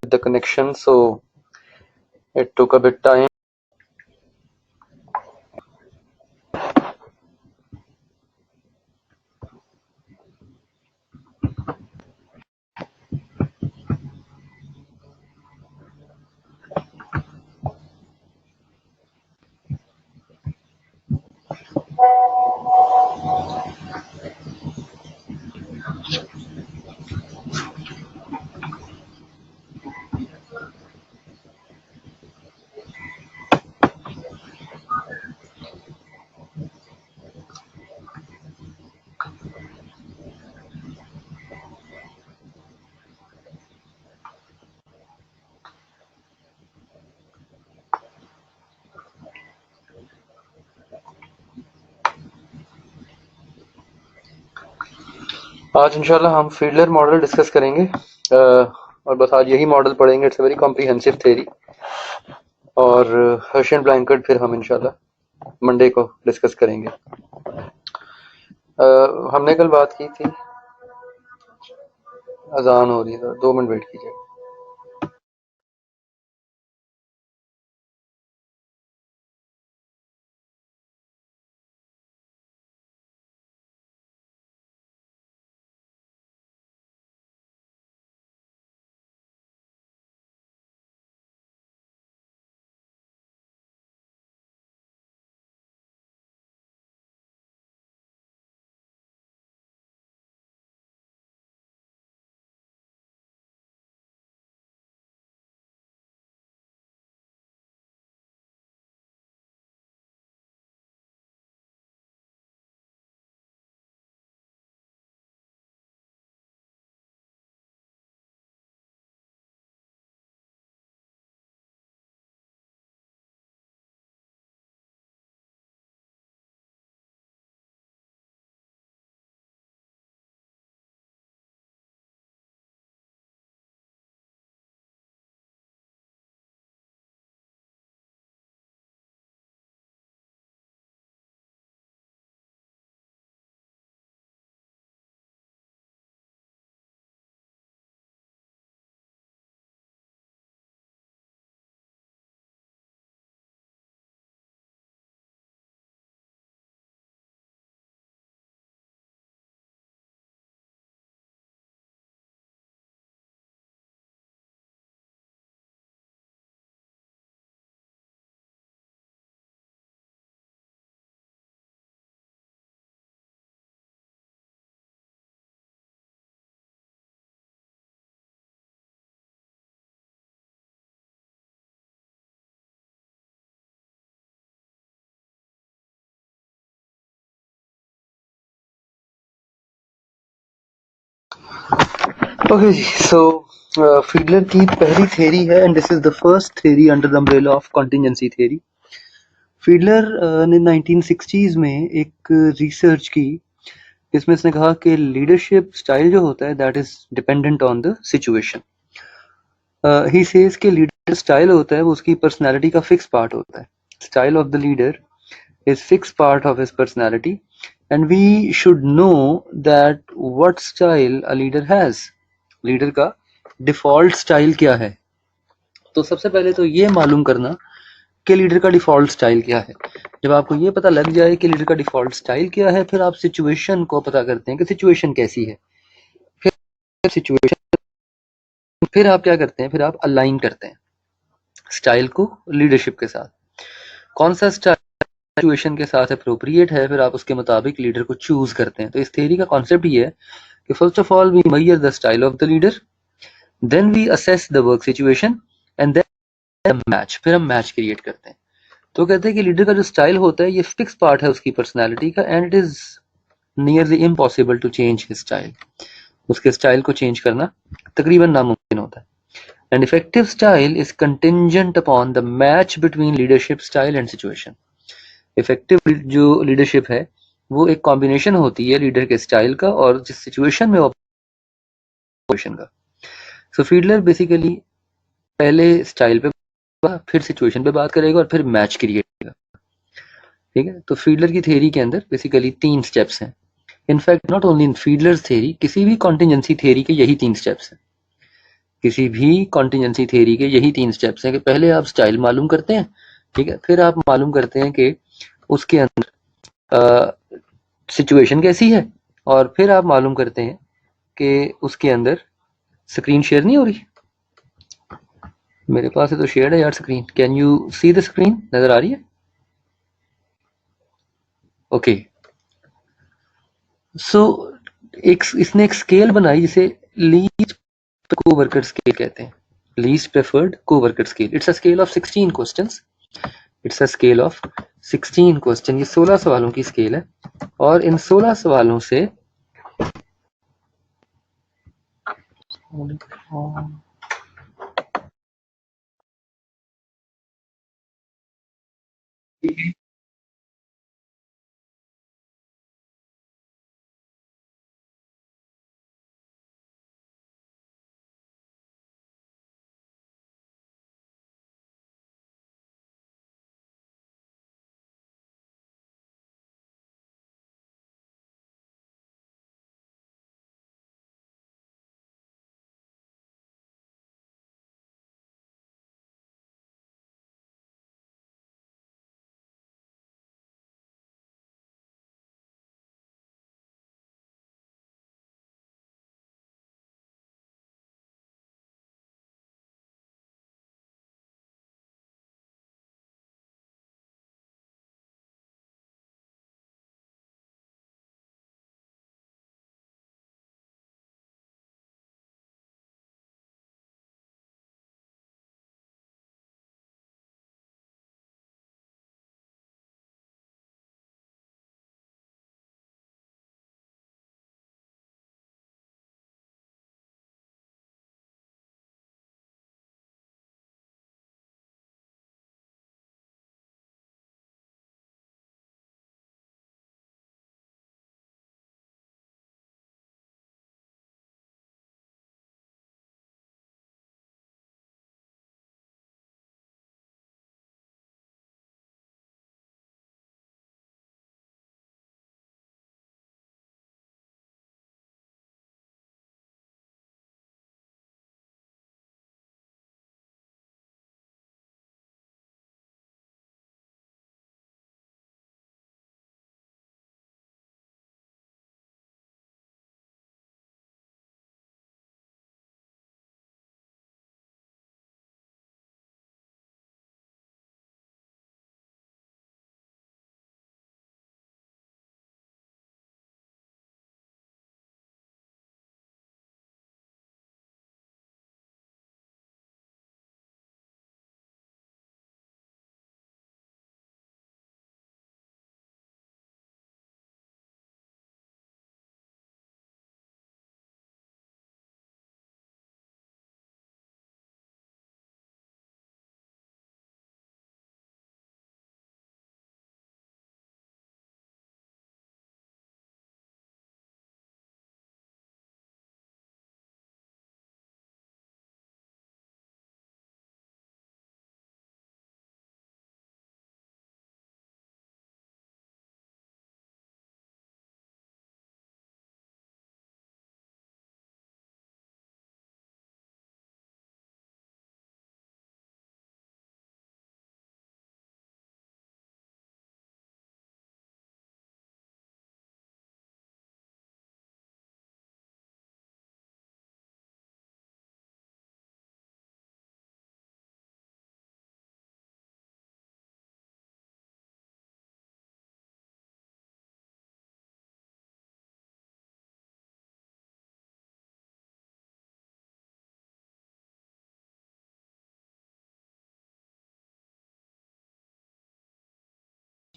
the connection, so it took a bit time. आज इंशाल्लाह हम फील्डर मॉडल डिस्कस करेंगे और बस आज यही मॉडल पढ़ेंगे. It's a very comprehensive theory. और हर्शियन ब्लैंकेट फिर हम इंशाल्लाह मंडे को डिस्कस करेंगे. हमने कल बात की थी. अजान हो रही है, 2 मिनट वेट कीजिए. Okay जी, so फीडलर की पहली थ्योरी है and this is the first theory under the umbrella of contingency theory. Fiedler ने 1960s में एक रिसर्च की जिसमें इसने कहा कि लीडरशिप स्टाइल जो होता है that is dependent on the situation. He says कि लीडर स्टाइल होता है वो उसकी पर्सनालिटी का फिक्स पार्ट होता है. Style of the leader is fix part of his personality and we should know that what style a leader has. Leader का default style क्या है. तो सबसे पहले तो ये मालूम करना कि लीडर का डिफॉल्ट स्टाइल क्या है. जब आपको ये पता लग जाए कि लीडर का डिफॉल्ट स्टाइल क्या है, फिर आप सिचुएशन को पता करते हैं कि सिचुएशन कैसी है. फिर सिचुएशन फिर आप क्या करते हैं, फिर आप अलाइन करते हैं स्टाइल को लीडरशिप के साथ. कौन सा स्टाइल सिचुएशन के साथ अप्रोप्रिएट है, फिर आप उसके मुताबिक लीडर को चूज करते हैं. तो इस थ्योरी का कॉन्सेप्ट ये है कि first of all we measure the style of the leader, then we assess the work situation and then match. फिर हम मैच क्रिएट करते हैं. तो कहते हैं कि लीडर का जो स्टाइल होता है ये फिक्स पार्ट है उसकी पर्सनालिटी का and it is nearly impossible to change his style. उसके स्टाइल को चेंज करना तकरीबन नामुमकिन होता है. And effective style is contingent upon the match between leadership style and situation. Effective जो लीडरशिप है वो एक कॉम्बिनेशन होती है लीडर के स्टाइल का और जिस सिचुएशन में वो का. सो फीडलर बेसिकली पहले स्टाइल पे फिर सिचुएशन पे बात करेगा और फिर मैच क्रिएट करेगा. ठीक है. तो फीडलर की थ्योरी के अंदर बेसिकली 3 स्टेप्स हैं. In fact not only in Fiedler's theory, किसी भी कॉन्टिजेंसी थ्योरी के यही 3 स्टेप्स हैं किसी भी कॉन्टिजेंसी थ्योरी के यही 3 स्टेप्स हैं कि पहले आप स्टाइल मालूम करते हैं, ठीक है, फिर आप मालूम करते हैं कि उसके अंदर सिचुएशन कैसी है, और फिर आप मालूम करते हैं कि उसके अंदर स्क्रीन शेयर नहीं हो रही। मेरे पास है तो शेयर है यार screen, can you see the screen, नजर आ रही है? ओके, सो इसने एक स्केल बनाई जिसे लीस्ट कोवर्कर स्केल कहते हैं, least preferred coworker scale. It's a scale of 16 questions, it's a scale of 16 question. ये 16 सवालों की स्केल है, और इन 16 सवालों से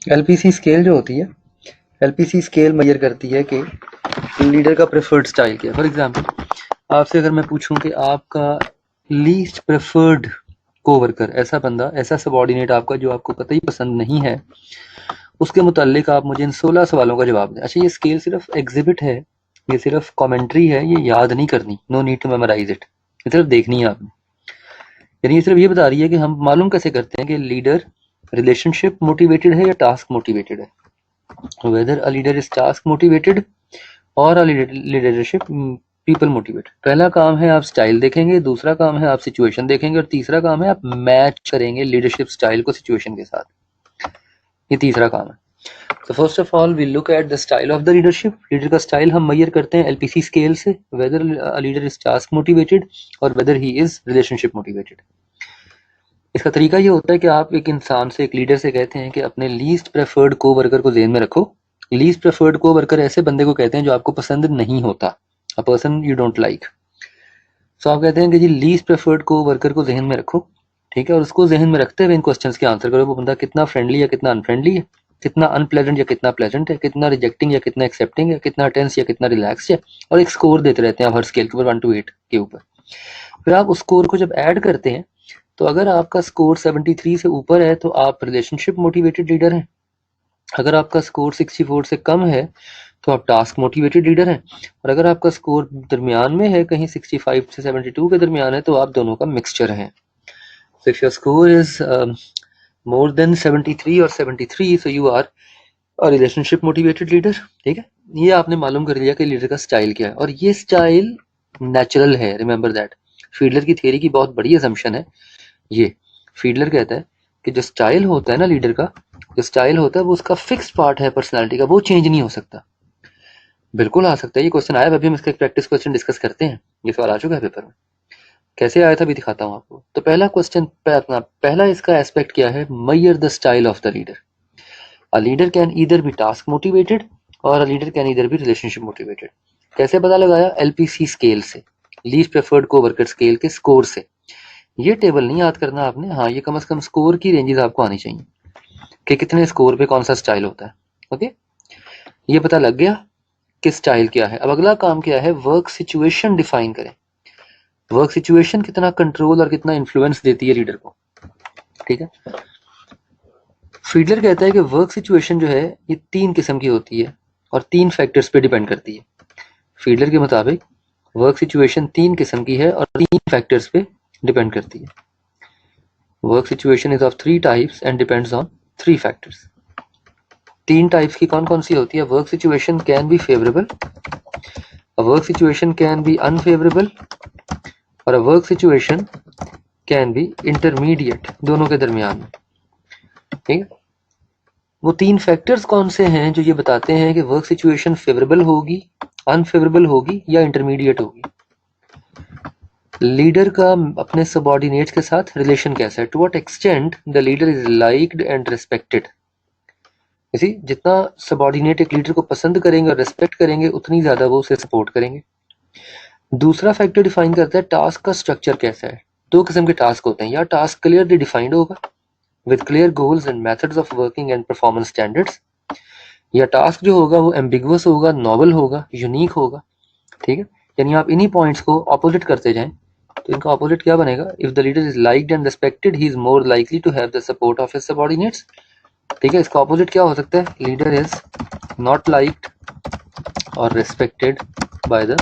एलपीसी स्केल जो होती है, एलपीसी स्केल मेजर करती है कि लीडर का प्रेफर्ड स्टाइल क्या है। फॉर एग्जांपल, आपसे अगर मैं पूछूं कि आपका लीस्ट प्रेफर्ड कोवर्कर, ऐसा बंदा, ऐसा सबऑर्डिनेट आपका जो आपको कतई ही पसंद नहीं है, उसके मुतालिक आप मुझे इन 16 सवालों का जवाब दें। अच्छा, ये स्केल सिर्फ एग्जिबिट है, ये सिर्फ कमेंट्री है, ये याद नहीं करनी, no need to memorise it, ये सिर्फ देखनी है आपने। यानी ये सिर्फ ये बता रही है कि हम मालूम कैसे करते हैं कि लीडर रिलेशनशिप मोटिवेटेड है या टास्क मोटिवेटेड है। Weather a leader is task motivated और अ लीडरशिप पीपल मोटिवेट। पहला काम है आप स्टाइल देखेंगे, दूसरा काम है आप सिचुएशन देखेंगे और तीसरा काम है आप मैच करेंगे लीडरशिप स्टाइल को सिचुएशन के साथ। ये तीसरा काम है। तो first of all we look at the style of the leadership. Leader का स्टाइल हम मेजर करते हैं एलपीसी स्केल से, whether a leader is task motivated और whether he is relationship motivated. इसका तरीका ये होता है कि आप एक इंसान से, एक लीडर से कहते हैं कि अपने लीस्ट प्रेफर्ड को वर्कर को ध्यान में रखो। लीस्ट प्रेफर्ड को वर्कर ऐसे बंदे को कहते हैं जो आपको पसंद नहीं होता, a person you don't like. So आप कहते हैं कि जी लीस्ट प्रेफर्ड को वर्कर को जहन में रखो, ठीक है, और उसको जहन में रखते हुए इन क्वेश्चंस के आंसर करो। वो बंदा कितना फ्रेंडली या कितना अनफ्रेंडली है, कितना अनप्लेजेंट या कितना प्लेजेंट है, कितना रिजेक्टिंग या कितना एक्सेप्टिंग है, कितना टेंस या कितना रिलैक्स है, और एक स्कोर देते रहते हैं आप हर स्केल के ऊपर 1 to 8 के ऊपर। फिर आप उस स्कोर को जब ऐड करते हैं तो अगर आपका स्कोर 73 से ऊपर है तो आप रिलेशनशिप मोटिवेटेड लीडर हैं। अगर आपका स्कोर 64 से कम है तो आप टास्क मोटिवेटेड लीडर हैं। और अगर आपका स्कोर दरमियान में है, कहीं 65 से 72 के दरमियान है, तो आप दोनों का मिक्सचर है। So if your score is more than 73 or 73, so you are a relationship motivated leader। ठीक है, ये आपने मालूम कर लिया कि लीडर का स्टाइल क्या है, और ये स्टाइल नेचुरल है। रिमेंबर दैट फीडलर की थ्योरी की बहुत बड़ी असम्पशन है ये। फीडलर कहता है कि जो स्टाइल होता है ना लीडर का, जो स्टाइल होता है वो उसका फिक्स्ड पार्ट है पर्सनालिटी का, वो चेंज नहीं हो सकता। बिल्कुल आ सकता है, ये क्वेश्चन आया, अभी हम इसका प्रैक्टिस क्वेश्चन डिस्कस करते हैं। ये सवाल आ चुका है पेपर में, कैसे आया था भी दिखाता हूँ आपको। तो पहला क्वेश्चन अपना पहला इसका एस्पेक्ट क्या है, measure the style of the leader. A leader can either be task motivated और a leader can either be relationship motivated. कैसे पता लगाया, एलपीसी स्केल से, लीस्ट प्रेफर्ड कोवर्कर स्केल के स्कोर से। ये टेबल नहीं याद करना आपने, हाँ ये कम से कम स्कोर की रेंजेस आपको आनी चाहिए कि कितने स्कोर पे कौन सा स्टाइल होता है। ओके, ये पता लग गया कि स्टाइल क्या है। अब अगला काम क्या है, वर्क सिचुएशन डिफाइन करें। वर्क सिचुएशन कितना कंट्रोल और कितना इन्फ्लुएंस देती है लीडर को, ठीक है। फीडलर कहता है कि वर्क सिचुएशन जो है ये 3 किस्म की होती है और 3 फैक्टर्स पे डिपेंड करती है। फीडलर के मुताबिक वर्क सिचुएशन 3 किस्म की है और 3 फैक्टर्स पे डिपेंड करती है। Work situation is of 3 types and depends on 3 factors. 3 types की कौन कौन सी होती है, work situation can be favourable, a work situation can be unfavourable और a work situation can be intermediate, दोनों के दरमियान में, ठीक है। वो 3 फैक्टर्स कौन से हैं जो ये बताते हैं कि वर्क सिचुएशन फेवरेबल होगी, अनफेवरेबल होगी या इंटरमीडिएट होगी। लीडर का अपने सबऑर्डिनेट्स के साथ रिलेशन कैसा है, to what extent the leader is liked and respected. इसी जितना सबऑर्डिनेट एक लीडर को पसंद करेंगे और रिस्पेक्ट करेंगे उतनी ज्यादा वो उसे सपोर्ट करेंगे। दूसरा फैक्टर डिफाइन करता है टास्क का स्ट्रक्चर कैसा है। 2 किस्म के टास्क होते हैं, या टास्क क्लियरली डिफाइंड होगा with clear goals and methods of working and performance standards, या टास्क जो होगा वो एम्बिगुअस होगा, नॉवल होगा, यूनिक होगा, ठीक है। यानी आप इन्हीं पॉइंट्स को ऑपोजिट करते जाएं तो इनका ऑपोजिट क्या बनेगा, if the leader is liked and respected he is more likely to have the support of his subordinates, ठीक है। इसका ऑपोजिट क्या हो सकता है, लीडर इज नॉट लाइक्ड और रिस्पेक्टेड बाय द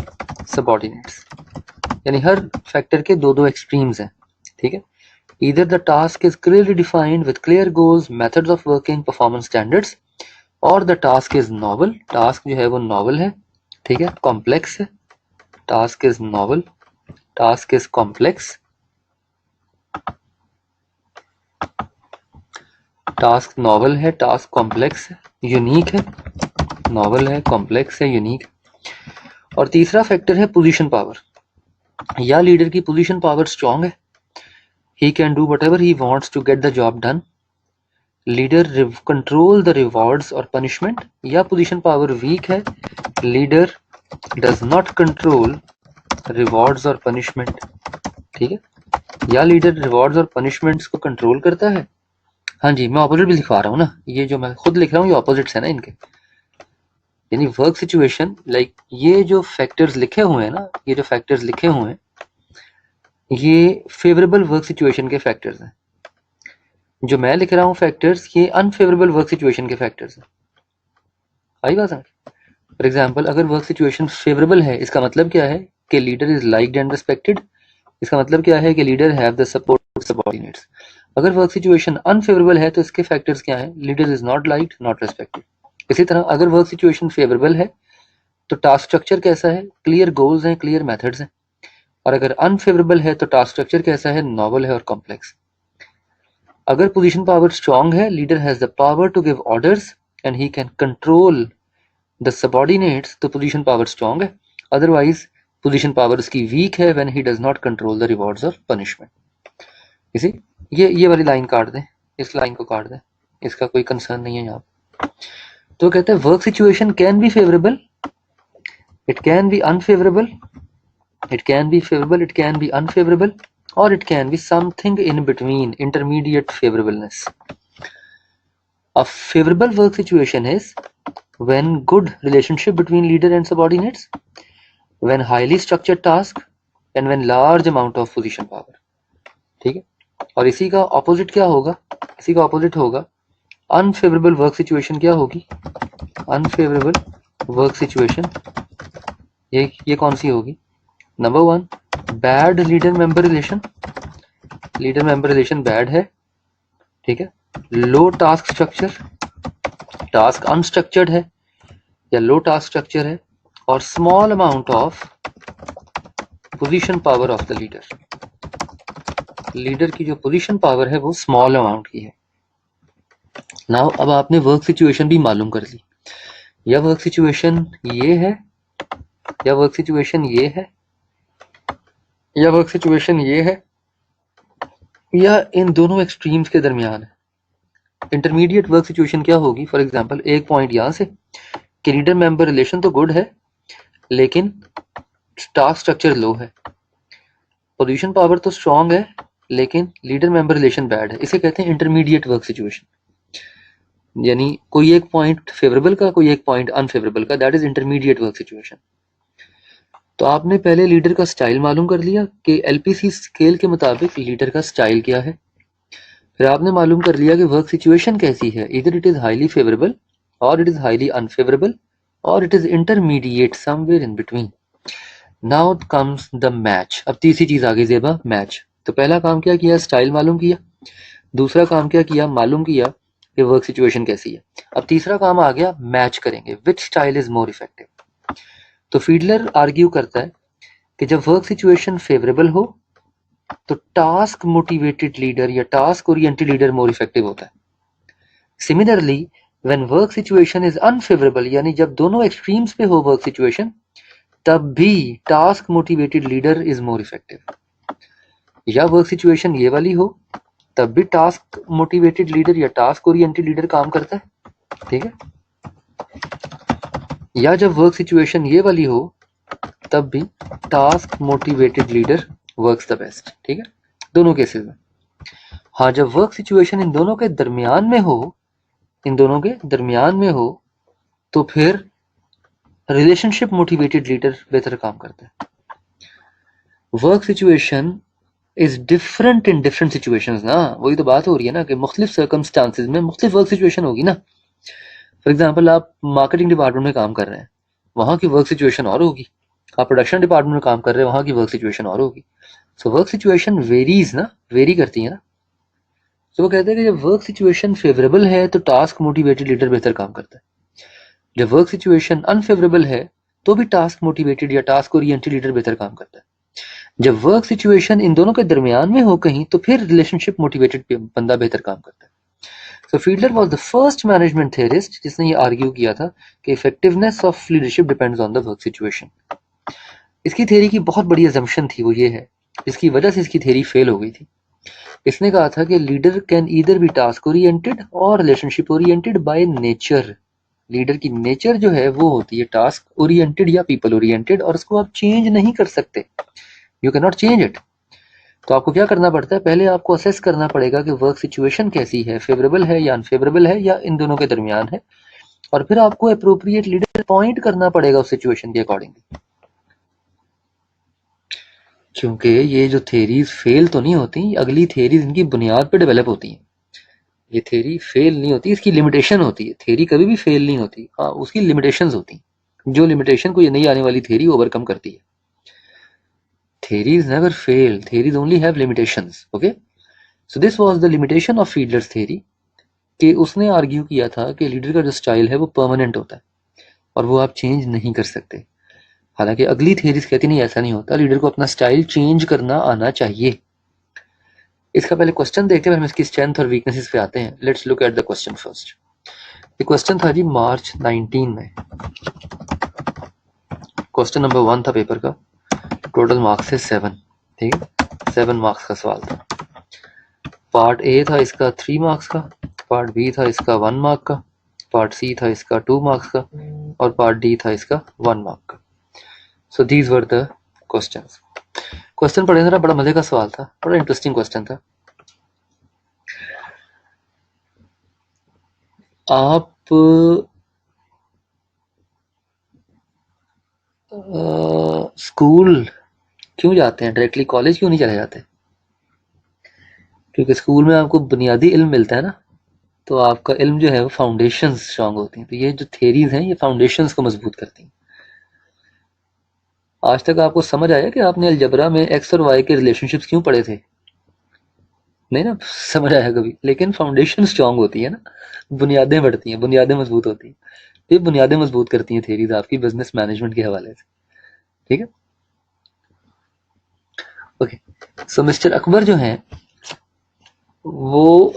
सबऑर्डिनेट्स। यानी हर फैक्टर के 2 एक्सट्रीम्स हैं, ठीक है। Either the task is clearly defined with clear goals, methods of working, performance standards, और the task is novel, task जो है वो novel है, ठीक है, complex है, task is novel, task is complex, task novel है, task complex है, unique है, novel है, complex है, unique। और तीसरा फैक्टर है पोजीशन पावर, या लीडर की पोजीशन पावर स्ट्रांग है, he can do whatever he wants to get the job done, leader control the rewards और पनिशमेंट, या पोजीशन पावर वीक है, leader does not control rewards और punishment, ठीक है, या लीडर रिवॉर्ड्स और पनिशमेंट्स को कंट्रोल करता है। हाँ जी, मैं ऑपोजिट भी लिखवा रहा हूँ ना, ये जो मैं खुद लिख रहा हूँ ये ऑपोजिट्स है ना इनके। यानी वर्क सिचुएशन लाइक ये जो फैक्टर्स लिखे हुए हैं ना, ये जो फैक्टर्स लिखे हुए हैं ये फेवरेबल वर्क सिचुएशन के फैक्टर्स हैं। जो मैं लिख रहा हूँ फैक्टर्स ये अनफेवरेबल वर्क सिचुएशन के फैक्टर्स हैं। आई बात समझ। फॉर एग्जाम्पल अगर वर्क सिचुएशन फेवरेबल है इसका मतलब क्या है कि leader is liked and respected, इसका मतलब क्या है कि leader have the support of subordinates. अगर वर्क सिचुएशन अनफेवरेबल है तो इसके फैक्टर्स क्या हैं, leader is not liked, not respected. इसी तरह अगर वर्क सिचुएशन फेवरेबल है तो टास्क स्ट्रक्चर कैसा है, क्लियर गोल्स हैं, क्लियर मेथड्स हैं। और अगर अनफेवरेबल है तो टास्क स्ट्रक्चर कैसा है, नॉवल है और कॉम्प्लेक्स। अगर पोजीशन पावर स्ट्रांग है, leader has the power to give orders and he can control the subordinates, तो पोजीशन पावर स्ट्रांग है। अदरवाइज पोजीशन पावर उसकी वीक है when he does not control the rewards और punishment. इसी ये वाली line काट दें, इस लाइन को काट दें, इसका कोई कंसर्न नहीं है यहाँ। तो कहते हैं work situation can be favourable, it can be unfavourable, it can be favorable, it can be unfavorable, or it can be something in between, intermediate favorableness. A favorable work situation is when good relationship between leader and subordinates, when highly structured task, and when large amount of position power. ठीक है, और इसी का opposite क्या होगा, इसी का opposite होगा अनफेवरेबल वर्क सिचुएशन। क्या होगी अनफेवरेबल वर्क सिचुएशन, ये कौन सी होगी? Number 1, bad leader member relation, leader member relation bad है, ठीक है। लो टास्क स्ट्रक्चर, टास्क अनस्ट्रक्चर्ड है या लो टास्क स्ट्रक्चर है, और small amount of position power of the leader, leader की जो पोजीशन पावर है वो स्मॉल अमाउंट की है। नाउ अब आपने वर्क सिचुएशन भी मालूम कर ली, या वर्क सिचुएशन ये है, या वर्क सिचुएशन ये है, या वर्क सिचुएशन ये है, या इन दोनों एक्सट्रीम्स के दरमियान है। इंटरमीडिएट वर्क सिचुएशन क्या होगी? फॉर एग्जांपल एक पॉइंट यहाँ से कि लीडर मेंबर रिलेशन तो गुड है लेकिन टास्क स्ट्रक्चर लो है, पोजीशन पावर तो स्ट्रांग है लेकिन लीडर मेंबर रिलेशन बैड है, इसे कहते हैं इंटरमीडिएट वर्क सिचुएशन। यानी कोई एक पॉइंट फेवरेबल का, कोई एक पॉइंट अनफेवरेबल का, that is intermediate work situation. तो आपने पहले लीडर का स्टाइल मालूम कर लिया कि एलपीसी स्केल के मुताबिक लीडर का स्टाइल क्या है। फिर आपने मालूम कर लिया कि वर्क सिचुएशन कैसी है, इधर इट इज हाईली फेवरेबल और इट इज हाईली अनफेवरेबल और it is intermediate somewhere in between. Now comes the match. अब तीसरी चीज आ गई जेबा, मैच। तो पहला काम क्या किया? स्टाइल मालूम किया। दूसरा काम क्या किया? मालूम किया कि वर्क सिचुएशन कैसी है। अब तीसरा काम आ गया, मैच करेंगे, विच स्टाइल इज मोर इफेक्टिव। तो फीडलर आर्ग्यू करता है कि जब वर्क सिचुएशन फेवरेबल हो तो टास्क मोटिवेटेड लीडर या task oriented leader more effective होता है। Similarly when work situation is unfavourable, यानी जब दोनों एक्सट्रीम्स पे हो वर्क सिचुएशन, तब भी task motivated leader is more effective. या वर्क सिचुएशन ये वाली हो तब भी टास्क मोटिवेटेड लीडर या टास्क ओरिएंटेड लीडर काम करता है, ठीक है। या जब वर्क सिचुएशन ये वाली हो तब भी task motivated leader works the best, ठीक है, दोनों केसेस में। हाँ, जब वर्क सिचुएशन इन दोनों के दरमियान में हो, इन दोनों के दरमियान में हो, तो फिर रिलेशनशिप मोटिवेटेड लीडर बेहतर काम करता है। Work situation is different in different situations ना, वही तो बात हो रही है ना कि मुख्तलिफ सर्कमस्टांसेस में मुख्तलिफ वर्क सिचुएशन होगी ना। फॉर एग्जाम्पल आप मार्केटिंग डिपार्टमेंट में काम कर रहे हैं, वहाँ की वर्क सिचुएशन और होगी। आप प्रोडक्शन डिपार्टमेंट में काम कर रहे हैं, वहाँ की वर्क सिचुएशन और होगी। सो वर्क सिचुएशन वेरीज ना, वेरी करती है ना। तो वो कहते हैं कि जब वर्क सिचुएशन फेवरेबल है तो टास्क मोटिवेटेड लीडर बेहतर काम करता है। जब वर्क सिचुएशन अनफेवरेबल है तो भी टास्क मोटिवेटेड या टास्क ओरिएंटेड लीडर बेहतर काम करता है। जब वर्क सिचुएशन इन दोनों के दरमियान में हो कहीं, तो फिर रिलेशनशिप मोटिवेटेड बंदा बेहतर काम करता है। So Fiedler was the first management theorist जिसने ये आर्ग्यू किया था कि effectiveness of leadership depends on the work situation। इसकी थ्योरी की बहुत बड़ी assumption थी, वो ये है, इसकी वजह से इसकी थ्योरी फेल हो गई थी। इसने कहा था कि leader can either be task oriented और relationship oriented by nature. Leader की नेचर जो है वो होती है टास्क ओरिएंटेड या पीपल ओरिएंटेड, और उसको आप चेंज नहीं कर सकते, you can not change it. तो आपको क्या करना पड़ता है? पहले आपको असेस करना पड़ेगा कि वर्क सिचुएशन कैसी है, फेवरेबल है या अनफेवरेबल है या इन दोनों के दरमियान है, और फिर आपको अप्रोप्रिएट लीडर अपॉइंट करना पड़ेगा उस सिचुएशन के अकॉर्डिंगली। क्योंकि ये जो थेरीज फेल तो नहीं होती, अगली थेरीज इनकी बुनियाद पे डेवलप होती हैं। ये थेरी फेल नहीं होती, इसकी लिमिटेशन होती है। थेरी कभी भी फेल नहीं होती, हाँ उसकी लिमिटेशंस होती हैं। जो लिमिटेशन को ये नहीं आने वाली थेरी ओवरकम करती है। Theories never fail, theories only have limitations, okay? So this was the limitation of Fiedler's theory कि उसने आर्ग्यू किया था कि लीडर का जो स्टाइल है वो परमानेंट होता है। और वो आप चेंज नहीं कर सकते। हालांकि अगली थियरीज कहती नहीं ऐसा नहीं होता, लीडर को अपना स्टाइल चेंज करना आना चाहिए। इसका पहले क्वेश्चन देखते हैं, हम इसकी स्ट्रेंथ और वीकनेसेस पे आते हैं। Let's look at the question first. ये क्वेश्चन था जी मार्च 19 में। क्वेश्चन नंबर 1 था पेपर का, टोटल मार्क्स है 7, ठीक है, 7 मार्क्स का सवाल था। पार्ट ए था इसका 3 मार्क्स का, पार्ट बी था इसका 1 मार्क का, पार्ट सी था इसका 2 मार्क्स का, और पार्ट डी था इसका 1 मार्क का। So these were the questions. Question पढ़े जरा, बड़ा मजे का सवाल था, बड़ा इंटरेस्टिंग क्वेश्चन था। आप स्कूल क्यों जाते हैं, डायरेक्टली कॉलेज क्यों नहीं चले जाते? क्योंकि स्कूल में आपको बुनियादी इल्म मिलता है ना, तो आपका इल्म जो है वो फाउंडेशंस स्ट्रांग होती हैं। तो ये जो थेरीज हैं ये फाउंडेशंस को मजबूत करती हैं। आज तक आपको समझ आया कि आपने अलजबरा में एक्स और वाई के रिलेशनशिप्स क्यों पढ़े थे? नहीं ना समझ आया कभी, लेकिन फाउंडेशन स्ट्रांग होती है ना, बुनियादें बढ़ती हैं, बुनियादें मजबूत होती हैं। तो ये बुनियादें मजबूत करती हैं थेरीज आपकी बिजनेस मैनेजमेंट के हवाले से, ठीक है। ओके, सो मिस्टर अकबर जो हैं वो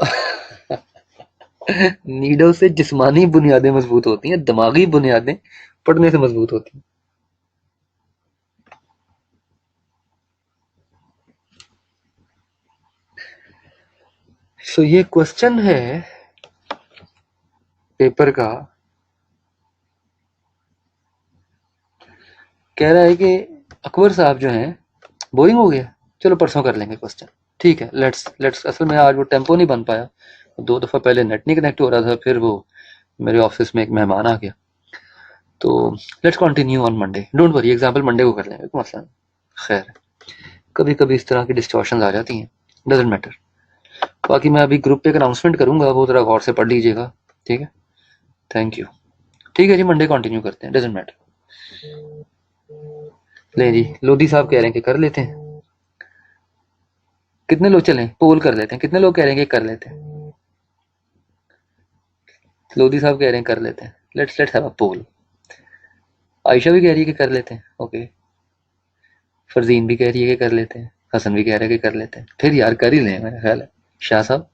नीडल से जिस्मानी बुनियादें मजबूत होती हैं, दिमागी बुनियादें पढ़ने से मजबूत होती हैं। सो ये क्वेश्चन है पेपर का, कह रहा है कि अकबर साहब जो हैं बोरिंग हो गया, चलो परसों कर लेंगे क्वेश्चन, ठीक है। लेट्स लेट्स असल में आज वो टेम्पो नहीं बन पाया, 2 दफ़ा पहले नेट नहीं कनेक्ट हो रहा था, फिर वो मेरे ऑफिस में एक मेहमान आ गया, तो let's continue on Monday. Don't worry, example Monday को कर लेंगे, कोई मसला नहीं। खैर, कभी कभी इस तरह की डिस्टॉर्शन आ जाती हैं, डजेंट मैटर। बाकी मैं अभी ग्रुप पे एक अनाउंसमेंट करूंगा, वो जरा गौर से पढ़ लीजिएगा, ठीक है। Thank you. ठीक है जी, मंडे कंटिन्यू करते हैं, डजेंट मैटर। ले जी, लोधी साहब कह रहे हैं कि कर लेते हैं। कितने लोग चलें, पोल कर लेते हैं, कितने लोग कह रहे हैं कि कर लेते हैं? लोधी साहब कह रहे हैं कर लेते हैं, लेट्स लेट्स हैव अ पोल। आयशा भी कह रही है कि कर लेते हैं, ओके। फरजीन भी कह रही है कि कर लेते हैं, हसन भी कह रहा है कि कर लेते हैं, फिर यार कर ही लें मेरा ख्याल है। शाह साहब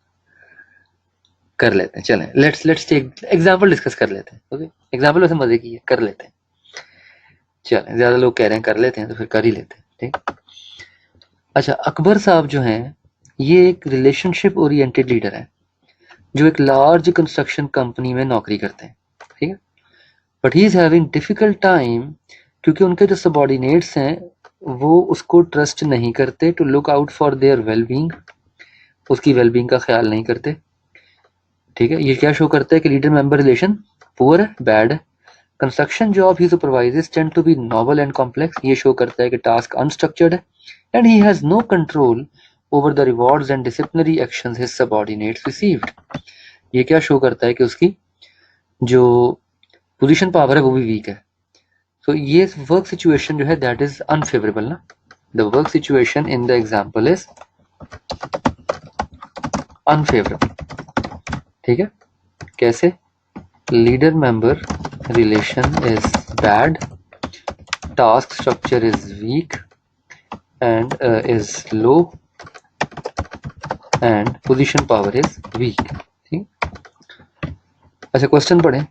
कर लेते हैं, चलें, let's let's take example, discuss कर लेते हैं, ओके। एग्जांपल वैसे मजे की है, कर लेते हैं। चलें, ज्यादा लोग कह रहे हैं कर लेते हैं तो फिर कर ही लेते हैं, ठीक। अच्छा, अकबर साहब जो हैं ये एक रिलेशनशिप ओरिएंटेड लीडर है, जो एक लार्ज कंस्ट्रक्शन कंपनी में नौकरी करते हैं, ठीक है। But he is having difficult time, क्योंकि उनके जो सबॉर्डिनेट्स हैं वो उसको ट्रस्ट नहीं करते to look out for their wellbeing, उसकी वेलबींग का ख्याल नहीं करते, ठीक है। ये क्या शो करता है कि लीडर मेंबर रिलेशन पुअर है, बैड है। Construction job he supervises tend to be novel and complex, ये शो करता है कि टास्क अनस्ट्रक्चर्ड है। And he has no control over the rewards and disciplinary actions his subordinates received, ये क्या show करता है कि उसकी जो पोजीशन पावर है वो भी वीक है। तो ये वर्क सिचुएशन जो है दैट इज अनफेवरेबल ना, the work situation in the example is unfavourable, ठीक है। कैसे? Leader member relation is bad, task structure is weak and is low and position power is weak, ठीक। अच्छा, क्वेश्चन पढ़ें,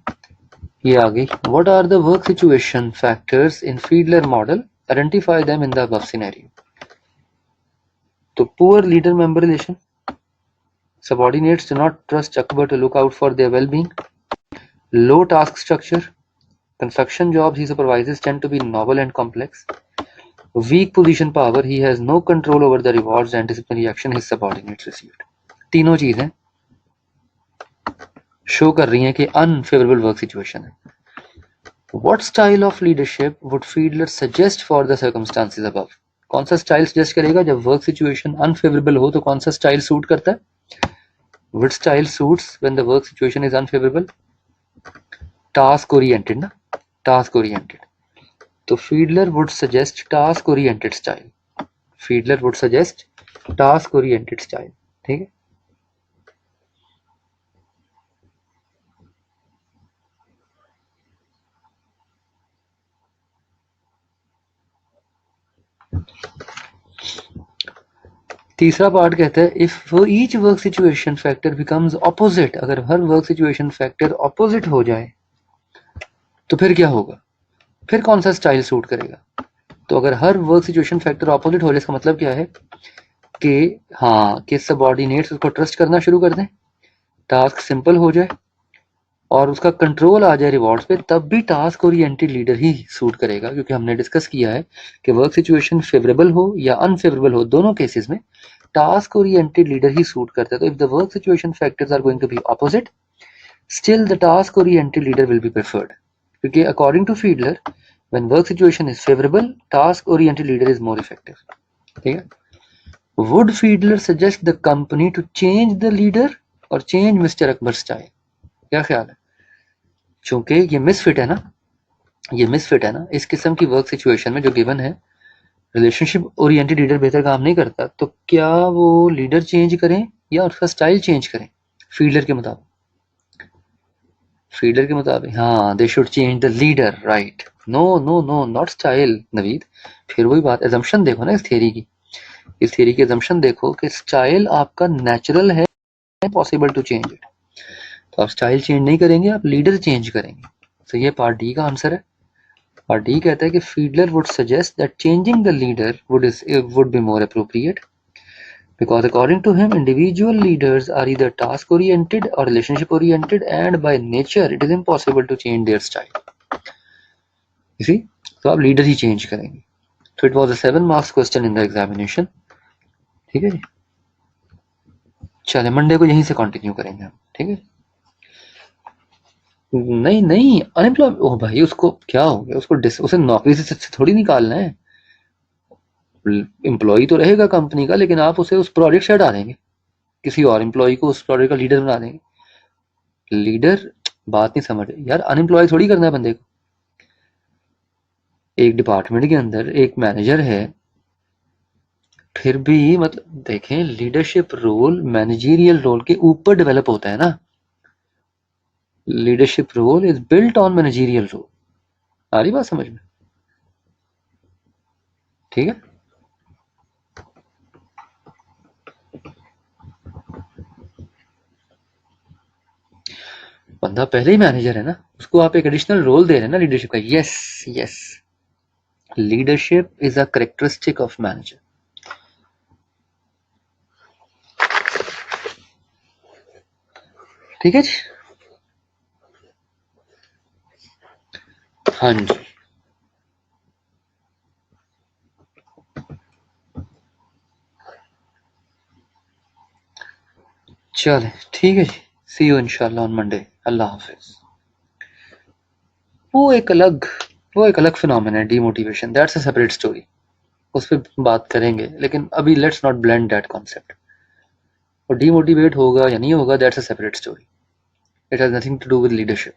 ये आ गई। What are the work situation factors in Fiedler model, identify them in the above scenario. तो poor leader member relation, subordinates do not trust Akbar to look out for their well-being, low task structure, construction jobs he supervises tend to be novel and complex, weak position power, he has no control over the rewards and disciplinary action his subordinates received। तीनों चीजें show कर रही हैं कि unfavourable work situation है। What style of leadership would Fiedler suggest for the circumstances above? कौन सा style suggest करेगा जब वर्क सिचुएशन अनफेवरेबल हो, तो कौन सा स्टाइल सूट करता है? Which style suits when the work situation is unfavorable? Task oriented ना, टास्क ओरिएंटेड। तो Fiedler would suggest task oriented style, Fiedler would suggest task oriented style, ठीक है। तीसरा पार्ट कहता है if each work situation factor becomes opposite, अगर हर work situation factor opposite हो जाए तो फिर क्या होगा, फिर कौन सा स्टाइल सूट करेगा। तो अगर हर वर्क सिचुएशन फैक्टर ऑपोजिट हो जाए इसका मतलब क्या है कि हाँ कि सबऑर्डिनेट्स उसको ट्रस्ट करना शुरू कर दें, टास्क सिंपल हो जाए और उसका कंट्रोल आ जाए रिवॉर्ड्स पे, तब भी टास्क ओरिएंटेड लीडर ही सूट करेगा, क्योंकि हमने डिस्कस किया है कि वर्क सिचुएशन फेवरेबल हो या अनफेवरेबल हो दोनों केसेस में टास्क ओरिएंटेड लीडर ही सूट करता है। तो if the work situation factors are going to be opposite, still the task oriented leader will be preferred, क्योंकि according to Fiedler when work situation is favourable task oriented leader is more effective. ठीक है। Would Fiedler suggest the company to change the leader और change mister Akbar style, क्या ख्याल है। चूंकि ये misfit है ना, ये मिसफिट है ना इस किस्म की वर्क सिचुएशन में जो गिवन है, रिलेशनशिप ओरिएंटेड लीडर बेहतर काम नहीं करता, तो क्या वो लीडर चेंज करें या उसका स्टाइल चेंज करें। फीडलर के मुताबिक, फीडर के मुताबिक हाँ they should change the leader, right. No no no not style Naveed. फिर वही बात, एजम्पशन देखो ना इस थियरी की, इस थियरी की एजम्पशन देखो कि स्टाइल आपका नेचुरल है, पॉसिबल टू चेंज इट। तो आप स्टाइल चेंज नहीं करेंगे, आप लीडर चेंज करेंगे। तो ये पार्ट डी का आंसर है। पार्ट डी कहता है कि Fiedler would suggest that changing the leader would be more appropriate because according to him individual leaders are either task oriented or relationship oriented and by nature it is impossible to change their style। इसी तो आप leader ही change करेंगे। तो it was a 7 marks question in the examination. ठीक है जी, चले Monday को यहीं से कंटिन्यू करेंगे हम। ठीक है। नहीं नहीं अनएम्प्लॉय, ओह भाई उसको क्या हो गया, उसको उसे नौकरी से थोड़ी निकालना है। एम्प्लॉय तो रहेगा कंपनी का, लेकिन आप उसे उस प्रोजेक्ट से हटा देंगे, किसी और एम्प्लॉय को उस प्रोजेक्ट का लीडर बना देंगे। लीडर बात नहीं समझ यार, अनएम्प्लॉय थोड़ी करना है बंदे को। एक डिपार्टमेंट के अंदर एक मैनेजर है, फिर भी मतलब देखें लीडरशिप रोल मैनेजरियल रोल के ऊपर डेवलप होता है ना। Leadership role is built on managerial role. आ रही बात समझ में। ठीक है। बंदा पहले ही मैनेजर है ना, उसको आप एक एडिशनल रोल दे रहे हैं ना लीडरशिप का। Yes yes, leadership is a characteristic of manager. ठीक है जी। हाँ जी, चले ठीक है जी। सी यू इंशाल्लाह ऑन मंडे। अल्लाह हाफिज। वो एक अलग वो एक अलग फिनोमेना है demotivation, that's a separate story, उस पर बात करेंगे, लेकिन अभी let's not blend that concept. और डीमोटिवेट होगा या नहीं होगा that's a separate story, it has nothing to do with leadership.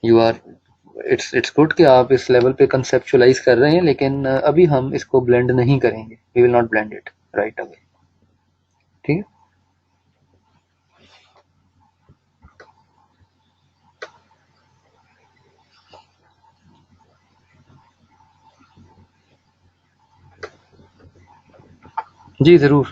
You are it's good कि आप इस लेवल पे कंसेप्चुलाइज कर रहे हैं, लेकिन अभी हम इसको ब्लेंड नहीं करेंगे, we will not blend it right away. ठीक है। जी ज़रूर।